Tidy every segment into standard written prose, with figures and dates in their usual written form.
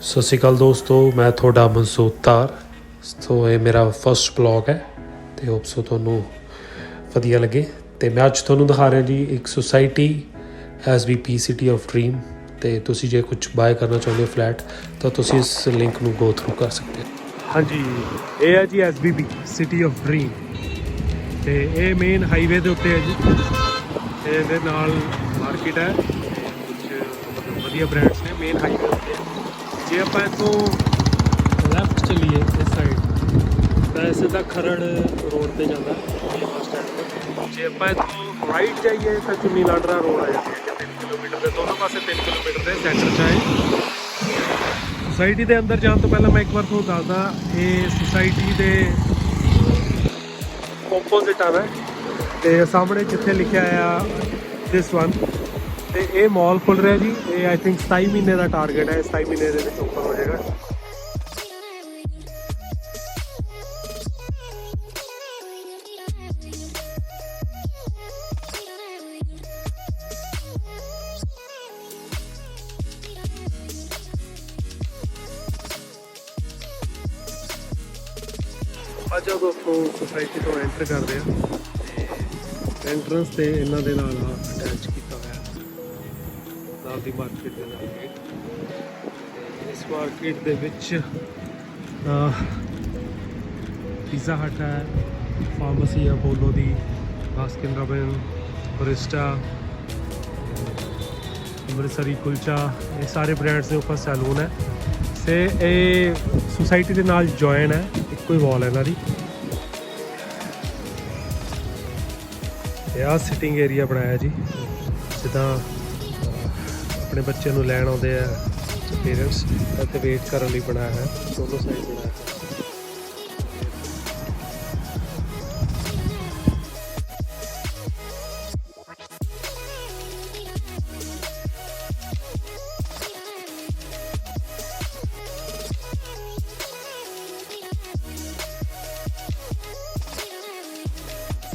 ਸਤਿ ਸ਼੍ਰੀ ਅਕਾਲ ਦੋਸਤੋ, ਮੈਂ ਤੁਹਾਡਾ ਮਨਸੂਰ ਤਾਰ। ਸੋ ਇਹ ਮੇਰਾ ਫਸਟ ਬਲੌਗ ਹੈ ਤੇ ਹੋਪ ਸੋ ਤੁਹਾਨੂੰ ਵਧੀਆ ਲੱਗੇ। ਤੇ ਮੈਂ ਅੱਜ ਤੁਹਾਨੂੰ ਦਿਖਾ ਰਿਹਾ ਜੀ ਇੱਕ society SVP city of dream. ਤੇ ਤੁਸੀਂ ਜੇ ਕੁਝ ਬਾਏ ਕਰਨਾ ਚਾਹੁੰਦੇ ਹੋ ਫਲੈਟ ਤਾਂ ਤੁਸੀਂ ਇਸ ਲਿੰਕ ਨੂੰ ਗੋ ਥਰੂ ਕਰ ਸਕਦੇ ਹੋ। ਹਾਂਜੀ, ਇਹ ਹੈ ਜੀ SVP ਸਿਟੀ ਆਫ ਡਰੀਮ ਤੇ ਇਹ ਮੇਨ ਹਾਈਵੇ ਦੇ ਉੱਤੇ ਹੈ ਜੀ। ਤੇ ਇਹਦੇ ਨਾਲ ਮਾਰਕੀਟ ਹੈ, ਕੁਝ ਮਤਲਬ ਵਧੀਆ ਬ੍ਰਾਂਡਸ ਨੇ ਮੇਨ ਹਾਈਵੇ ਉੱਤੇ। ਜੇ ਆਪਾਂ ਇੱਥੋਂ ਲੈਫਟ ਚੱਲੀਏ ਇਸ ਸਾਈਡ ਤਾਂ ਸਿੱਧਾ ਖਰੜ ਰੋਡ 'ਤੇ ਜਾਂਦਾ ਬੱਸ ਸਟੈਂਡ 'ਤੇ। ਜੇ ਆਪਾਂ ਇੱਥੋਂ ਰਾਈਟ ਜਾਈਏ ਤਾਂ ਚੁੰਨੀ ਲਾਡਰਾ ਰੋਡ ਆ ਜਾਂਦੀ ਹੈ 3 ਕਿਲੋਮੀਟਰ ਦੇ ਦੋਨੋਂ ਪਾਸੇ 3 ਕਿਲੋਮੀਟਰ ਦੇ ਸੈਂਟਰ 'ਚ ਹੈ। ਸੁਸਾਇਟੀ ਦੇ ਅੰਦਰ ਜਾਣ ਤੋਂ ਪਹਿਲਾਂ ਮੈਂ ਇੱਕ ਵਾਰ ਤੁਹਾਨੂੰ ਦੱਸਦਾ, ਇਹ ਸੁਸਾਇਟੀ ਦੇ ਓਪੋਜ਼ਿਟ ਆ ਤੇ ਸਾਹਮਣੇ ਜਿੱਥੇ ਲਿਖਿਆ ਆ ਦਿਸ ਵਨ, ਤੇ ਇਹ ਮਾਲ ਖੁੱਲ ਰਿਹਾ ਜੀ। ਇਹ ਆਈ ਥਿੰਕ 27 ਮਹੀਨੇ ਦਾ ਟਾਰਗੇਟ ਹੈ, 27 ਮਹੀਨੇ ਦੇ ਵਿੱਚ ਓਪਨ ਹੋ ਜਾਏਗਾ। ਅੱਜ ਦੋਸਤੋ ਸੁਸਾਇਟੀ ਤੋਂ ਐਂਟਰ ਕਰਦੇ ਆ ਤੇ ਐਂਟਰੈਂਸ ਤੇ ਇਹਨਾਂ ਦੇ ਨਾਲ ਅਟੈਚ ਕੀਤਾ ਹੋਇਆ ਨਾਲ ਦੀ ਮਾਰਕੀਟ ਦੇ ਨਾਲ ਗੇਟ। ਇਸ ਮਾਰਕੀਟ ਦੇ ਵਿੱਚ ਪੀਜ਼ਾ ਹਟ ਹੈ, ਫਾਰਮੇਸੀ ਹੈ ਅਪੋਲੋ ਦੀ, Baskin Robin, barista, Amritsari kulcha, ਇਹ ਸਾਰੇ ਬ੍ਰਾਂਡਸ ਦੇ ਉੱਪਰ ਸੈਲੂਨ ਹੈ। ਤੇ ਇਹ ਸੁਸਾਇਟੀ ਦੇ ਨਾਲ ਜੁਆਇਨ ਹੈ, ਇੱਕੋ ਹੀ ਵਾਲ ਹੈ ਇਹਨਾਂ ਦੀ। ਇਹ ਆਹ ਸਿਟਿੰਗ ਏਰੀਆ ਬਣਾਇਆ ਜੀ, ਜਿੱਦਾਂ ਆਪਣੇ ਬੱਚੇ ਨੂੰ ਲੈਣ ਆਉਂਦੇ ਆ ਪੇਰੈਂਟਸ, ਅਤੇ ਵੇਟ ਕਰਨ ਲਈ ਬਣਾਇਆ ਹੈ। ਦੋਨੋਂ ਸਾਈਡ ਬਣਾਇਆ ਹੈ।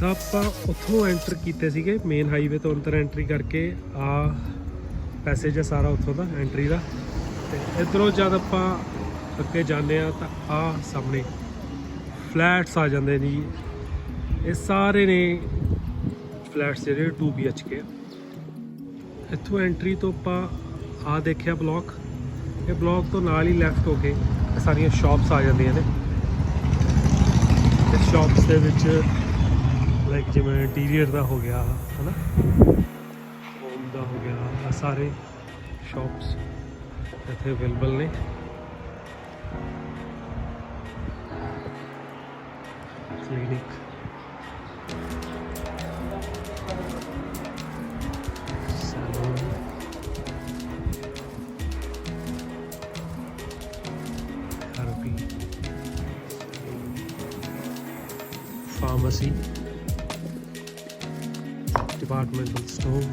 ਆਪਾਂ ਉੱਥੋਂ ਐਂਟਰ ਕੀਤੇ ਸੀਗੇ ਮੇਨ ਹਾਈਵੇ ਤੋਂ ਅੰਦਰ ਐਂਟਰੀ ਕਰਕੇ। ਆ ਪੈਸੇਜ ਹੈ ਸਾਰਾ ਉੱਥੋਂ ਦਾ ਐਂਟਰੀ ਦਾ। ਤੇ ਇੱਧਰੋਂ ਜਦ ਆਪਾਂ ਅੱਗੇ ਜਾਂਦੇ ਆ ਤਾਂ ਆ ਸਾਹਮਣੇ ਫਲੈਟਸ ਆ ਜਾਂਦੇ ਨੇ ਜੀ। ਇਹ ਸਾਰੇ ਨੇ ਫਲੈਟਸ ਜਿਹੜੇ 2 BHK। ਇੱਥੋਂ ਐਂਟਰੀ ਤੋਂ ਆਪਾਂ ਆ ਦੇਖਿਆ ਬਲੌਕ, ਇਹ ਬਲੌਕ ਤੋਂ ਨਾਲ ਹੀ ਲੈਫਟ ਹੋ ਕੇ ਸਾਰੀਆਂ ਸ਼ਾਪਸ ਆ ਜਾਂਦੀਆਂ ਨੇ। ਇਸ ਸ਼ਾਪਸ ਦੇ ਵਿੱਚ ਲਾਈਕ ਜਿਵੇਂ ਇੰਟੀਰੀਅਰ ਦਾ ਹੋ ਗਿਆ ਹੈ ਨਾ, ਹੋਮ ਦਾ ਹੋ ਗਿਆ, ਆ ਸਾਰੇ ਸ਼ਾਪਸ ਇੱਥੇ ਅਵੇਲੇਬਲ ਨੇ। Clinic, salon, therapy, pharmacy, departmental store,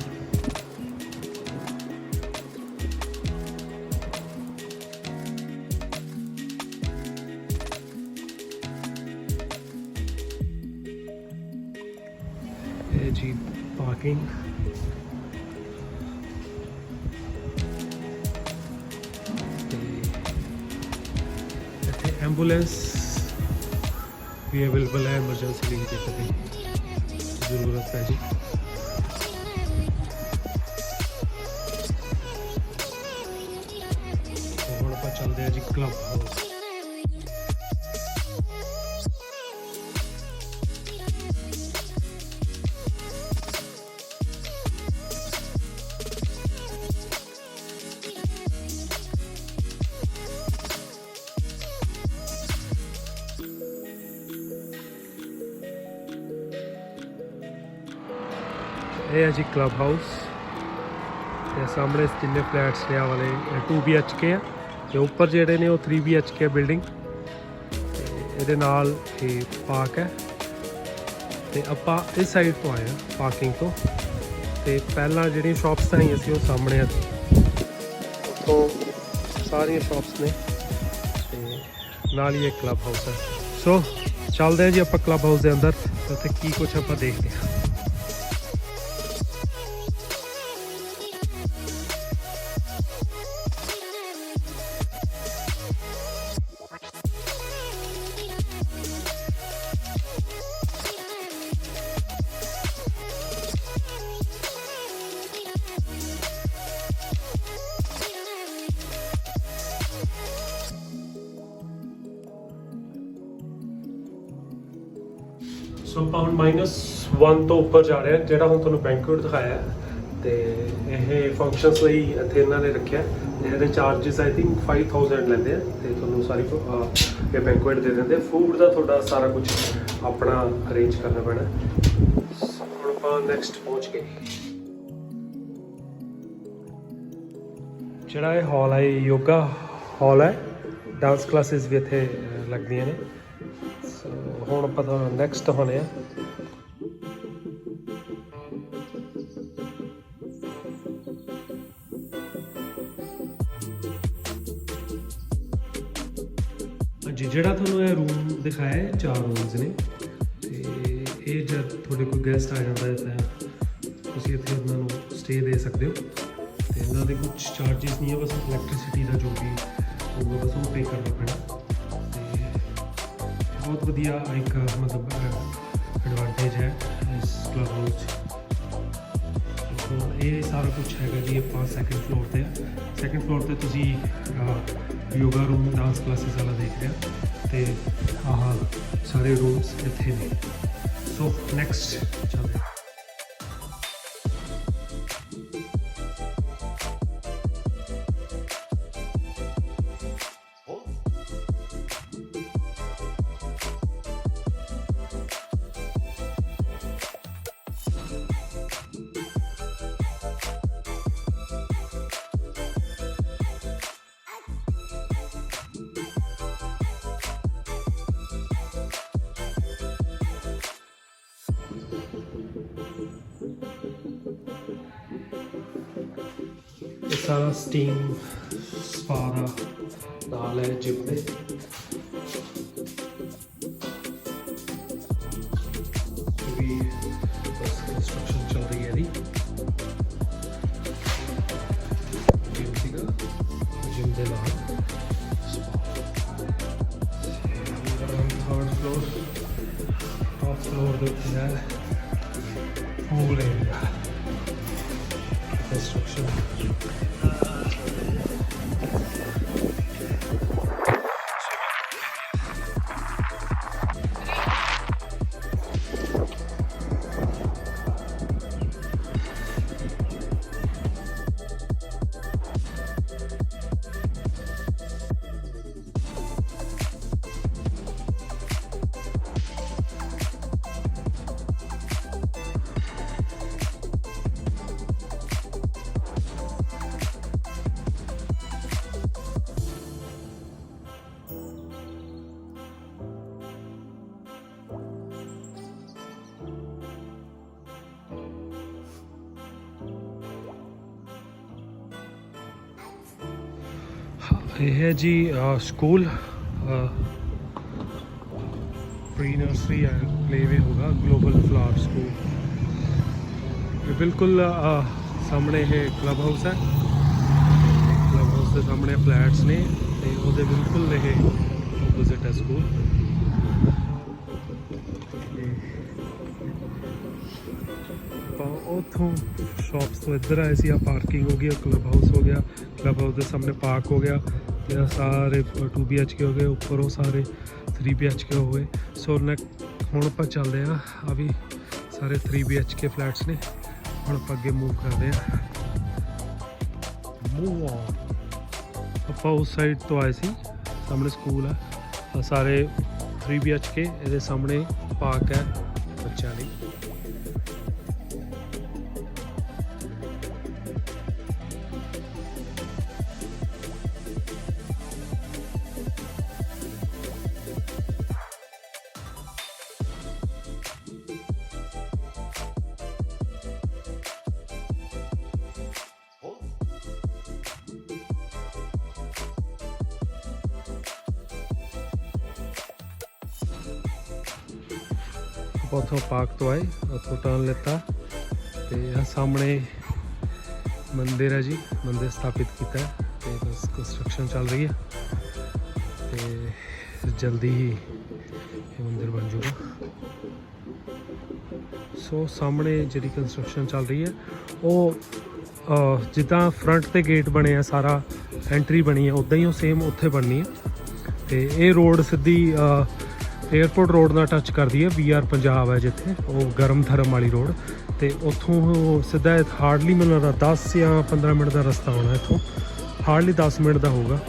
जी पार्किंग, एम्बूलेंस भी अवेलेबल है एमरजेंसी ਲਈ ਜੇ ਕਦੇ ਜ਼ਰੂਰਤ ਪੈ ਜੀ। ਹੁਣ ਆਪਾਂ ਚੱਲਦੇ ਆ ਜੀ ਕਲੱਬ ਹਾਊਸ। ਇਹ ਹੈ ਜੀ ਕਲੱਬ ਹਾਊਸ। ਤੇ ਸਾਹਮਣੇ ਜਿੰਨੇ ਫਲੈਟਸ ਨੇ ਆ ਵਾਲੇ 2 BHK ਆ, ਤੇ ਉੱਪਰ ਜਿਹੜੇ ਨੇ ਉਹ 3 BHK ਬਿਲਡਿੰਗ। ਤੇ ਇਹਦੇ ਨਾਲ ਇਹ ਪਾਰਕ ਹੈ। ਤੇ ਆਪਾਂ ਇਸ ਸਾਈਡ ਤੋਂ ਆਏ ਆ ਪਾਰਕਿੰਗ ਤੋਂ। ਤੇ ਪਹਿਲਾਂ ਜਿਹੜੀਆਂ ਸ਼ਾਪਸ ਆਈਆਂ ਸੀ ਉਹ ਸਾਹਮਣੇ ਆ, ਉੱਥੋਂ ਸਾਰੀਆਂ ਸ਼ਾਪਸ ਨੇ ਤੇ ਨਾਲ ਹੀ ਇੱਕ ਕਲੱਬ ਹਾਊਸ ਹੈ। ਸੋ ਚੱਲਦੇ ਹਾਂ ਜੀ ਆਪਾਂ ਕਲੱਬ ਹਾਊਸ ਦੇ ਅੰਦਰ, ਉੱਥੇ ਕੀ ਕੁਛ ਆਪਾਂ ਦੇਖਦੇ ਹਾਂ। ਸੋ ਆਪਾਂ ਹੁਣ -1 ਤੋਂ ਉੱਪਰ ਜਾ ਰਹੇ ਹਾਂ, ਜਿਹੜਾ ਹੁਣ ਤੁਹਾਨੂੰ ਬੈਂਕੁਏਟ ਦਿਖਾਇਆ ਹੈ। ਤੇ ਇਹ ਫੰਕਸ਼ਨਸ ਲਈ ਇੱਥੇ ਇਹਨਾਂ ਨੇ ਰੱਖਿਆ। ਇਹਦੇ ਚਾਰजेस ਆਈ ਥਿੰਕ 5000 ਲੈਂਦੇ ਆ ਤੇ ਤੁਹਾਨੂੰ ਸਾਰੀ ਇਹ ਬੈਂਕੁਏਟ ਦੇ ਦਿੰਦੇ। ਫੂਡ ਦਾ ਤੁਹਾਡਾ ਸਾਰਾ ਕੁਝ ਆਪਣਾ ਅਰੇਂਜ ਕਰਨਾ ਪੈਣਾ। ਹੁਣ ਆਪਾਂ ਨੈਕਸਟ ਪਹੁੰਚ ਗਏ। ਜਿਹੜਾ ਇਹ ਹਾਲ ਹੈ, ਯੋਗਾ ਹਾਲ ਹੈ, ਡਾਂਸ ਕਲਾਸਿਸ ਵੀ ਇੱਥੇ ਲੱਗਦੀਆਂ ਨੇ। ਸੋ ਹੁਣ ਆਪਾਂ ਤਾਂ ਨੈਕਸਟ ਹੋਣੇ ਆ। ਹਾਂਜੀ, ਜਿਹੜਾ ਤੁਹਾਨੂੰ ਇਹ ਰੂਮ ਦਿਖਾਇਆ ਹੈ, 4 ਰੂਮਸ ਨੇ। ਤੇ ਇਹ ਜਦ ਤੁਹਾਡੇ ਕੋਈ ਗੈਸਟ ਆ ਜਾਂਦਾ ਹੈ ਤਾਂ ਤੁਸੀਂ ਇੱਥੇ ਉਹਨਾਂ ਨੂੰ ਸਟੇ ਦੇ ਸਕਦੇ ਹੋ। ਤੇ ਇਹਨਾਂ ਦੇ ਕੁਝ ਚਾਰजेस ਨਹੀਂ ਹੈ, ਬਸ ਇਲੈਕਟ੍ਰਿਸਿਟੀ ਦਾ ਜੋ ਵੀ ਹੋਊਗਾ ਬਸ ਉਹ ਪੇ ਕਰਨਾ ਪੈਣਾ। ਬਹੁਤ ਵਧੀਆ ਇੱਕ ਮਤਲਬ ਐਡਵਾਂਟੇਜ ਹੈ ਇਸ ਕਲੱਬ ਹਾਊਸ 'ਚ। ਸੋ ਇਹ ਸਾਰਾ ਕੁਝ ਹੈਗਾ ਜੀ। ਆਪਾਂ ਸੈਕੰਡ ਫਲੋਰ 'ਤੇ ਆ। ਸੈਕੰਡ ਫਲੋਰ 'ਤੇ ਤੁਸੀਂ ਯੋਗਾ ਰੂਮ, ਡਾਂਸ ਕਲਾਸਿਸ ਵਾਲਾ ਦੇਖ ਰਿਹਾ ਤੇ ਆਹ ਸਾਰੇ ਰੂਮਸ ਇੱਥੇ ਨੇ। ਸੋ ਨੈਕਸਟ ਚੱਲਦੇ ਹਾਂ। ਇਹ ਸਾਰਾ ਸਟੀਮ ਸਪਾ ਦਾ ਨਾਲ ਹੈ ਜਿਮ ਦੇ। ਵੀ ਬਸ ਕੰਸਟਰਕਸ਼ਨ ਚੱਲ ਰਹੀ ਹੈ ਇਹਦੀ। ਜਿਮ ਸੀਗਾ, ਜਿਮ ਦੇ ਨਾਲ ਥਰਡ ਫਲੋਰ, ਟੌਪ ਫਲੋਰ ਦੇ ਉੱਤੇ ਹੈ ਪੂਲ ਏਰੀਆ ਕੰਸਟਰਕਸ਼ਨ। ਇਹ ਹੈ ਜੀ ਸਕੂਲ, ਪ੍ਰੀ ਨਰਸਰੀ ਹੈ, ਪਲੇਵੇ ਹੋਗਾ, ਗਲੋਬਲ ਫਲਾवर ਸਕੂਲ। ਇਹ ਬਿਲਕੁਲ ਸਾਹਮਣੇ ਇਹ ਕਲੱਬ ਹਾਊਸ ਹੈ। ਕਲੱਬ ਹਾਊਸ ਦੇ ਸਾਹਮਣੇ ਫਲੈਟਸ ਨੇ ਤੇ ਉਹਦੇ ਬਿਲਕੁਲ ਇਹ ਆਪੋਜ਼ਿਟ ਹੈ ਸਕੂਲ। ਉੱਥੋਂ ਸ਼ਾਪਸ ਤੋਂ ਇੱਧਰ ਆਏ ਸੀ। ਆ ਪਾਰਕਿੰਗ ਹੋ ਗਈ, ਕਲੱਬ ਹਾਊਸ ਹੋ ਗਿਆ, ਕਲੱਬ ਹਾਊਸ ਦੇ ਸਾਹਮਣੇ ਪਾਰਕ ਹੋ ਗਿਆ ਤੇ ਆ ਸਾਰੇ 2 BHK ਹੋ ਗਏ, ਉੱਪਰ ਉਹ ਸਾਰੇ 3 BHK ਹੋ ਗਏ। ਸੋ ਹੁਣ ਆਪਾਂ ਚੱਲਦੇ ਹਾਂ। ਆ ਵੀ ਸਾਰੇ 3 BHK ਫਲੈਟਸ ਨੇ। ਹੁਣ ਆਪਾਂ ਅੱਗੇ ਮੂਵ ਕਰਦੇ ਹਾਂ। Move on. ਆਪਾਂ ਉਸ ਸਾਈਡ ਤੋਂ ਆਏ ਸੀ, ਸਾਹਮਣੇ ਸਕੂਲ ਹੈ। ਆ ਸਾਰੇ 3 BHK, ਇਹਦੇ ਸਾਹਮਣੇ ਪਾਰਕ ਹੈ ਬੱਚਿਆਂ ਲਈ। ਉੱਥੋਂ ਪਾਰਕ ਤੋਂ ਆਏ, ਉੱਥੋਂ ਟਰਨ ਲਿੱਤਾ ਤੇ ਆ ਸਾਹਮਣੇ ਮੰਦਿਰ ਹੈ ਜੀ। ਮੰਦਿਰ ਸਥਾਪਿਤ ਕੀਤਾ ਹੈ ਤੇ ਬਸ ਕੰਸਟਰਕਸ਼ਨ ਚੱਲ ਰਹੀ ਹੈ। ਤੇ ਜਲਦੀ ਹੀ ਇਹ ਮੰਦਿਰ ਬਣ ਜਾਊਗਾ। ਸੋ ਸਾਹਮਣੇ ਜਿਹੜੀ ਕੰਸਟਰਕਸ਼ਨ ਚੱਲ ਰਹੀ ਹੈ ਉਹ ਜਿੱਦਾਂ ਫਰੰਟ ਤੇ ਗੇਟ ਬਣੇ ਆ, ਸਾਰਾ ਐਂਟਰੀ ਬਣੀ ਹੈ, ਉੱਦਾਂ ਹੀ ਉਹ ਸੇਮ ਉੱਥੇ ਬਣਨੀ ਹੈ। ਤੇ ਇਹ ਰੋਡ ਸਿੱਧੀ ਏਅਰਪੋਰਟ ਰੋਡ ਨਾਲ ਟੱਚ ਕਰਦੀ ਹੈ। VR ਪੰਜਾਬ ਹੈ ਜਿੱਥੇ, ਉਹ ਗਰਮ ਧਰਮ ਵਾਲੀ ਰੋਡ, ਤੇ ਉੱਥੋਂ ਸਿੱਧਾ ਹਾਰਡਲੀ ਮੈਨੂੰ ਲੱਗਦਾ 10 ਜਾਂ 15 ਮਿੰਟ ਦਾ ਰਸਤਾ ਹੋਣਾ ਇੱਥੋਂ, ਹਾਰਡਲੀ 10 ਮਿੰਟ ਦਾ ਹੋਊਗਾ।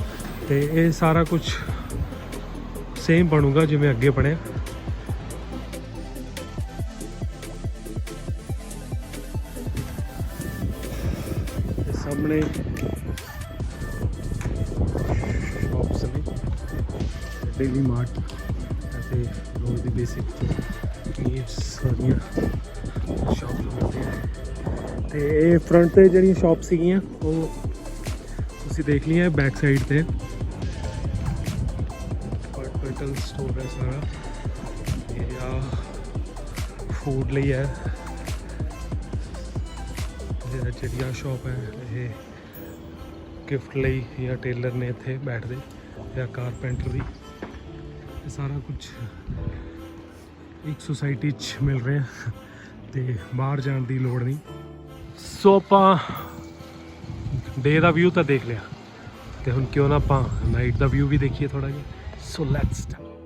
ਤੇ ਇਹ ਸਾਰਾ ਕੁਝ ਸੇਮ ਬਣੂਗਾ ਜਿਵੇਂ ਅੱਗੇ ਬਣਿਆ। ਤੇ ਸਾਹਮਣੇ ਸ਼ੌਪਸ ਨੇ, ਡੇਲੀ ਮਾਰਟ ਅਤੇ ਰੋਜ਼ ਦੀ ਬੇਸਿਕ ਨੀਡਸ ਸਾਰੀਆਂ ਸ਼ੌਪ ਮਿਲਦੀਆਂ ਨੇ। ਤੇ ਇਹ ਫਰੰਟ ਤੇ ਜਿਹੜੀਆਂ ਸ਼ੌਪ ਸੀਗੀਆਂ ਉਹ ਤੁਸੀਂ ਦੇਖ ਲਈਆਂ ਬੈਕ ਸਾਈਡ ਤੇ ਡਿਪਾਰਟਮੈਂਟਲ ਸਟੋਰ ਹੈ ਸਾਰਾ। ਇਹ ਆ ਫੂਡ ਲਈ ਹੈ। ਜਿਹੜੀ ਆ ਸ਼ੌਪ ਹੈ ਇਹ ਗਿਫਟ ਲਈ ਜਾਂ ਟੇਲਰ ਨੇ ਇੱਥੇ ਬੈਠਦੇ, ਜਾਂ ਕਾਰਪੈਂਟਰ ਦੀ। ਇਹ ਸਾਰਾ ਕੁਝ ਇੱਕ ਸੁਸਾਇਟੀ 'ਚ ਮਿਲ ਰਿਹਾ ਤੇ ਬਾਹਰ ਜਾਣ ਦੀ ਲੋੜ ਨਹੀਂ। ਸੋ ਆਪਾਂ ਡੇ ਦਾ ਵਿਊ ਤਾਂ ਦੇਖ ਲਿਆ, ਤੇ ਹੁਣ ਕਿਉਂ ਨਾ ਆਪਾਂ ਨਾਈਟ ਦਾ ਵਿਊ ਵੀ ਦੇਖੀਏ ਥੋੜ੍ਹਾ ਜਿਹਾ। So let's start.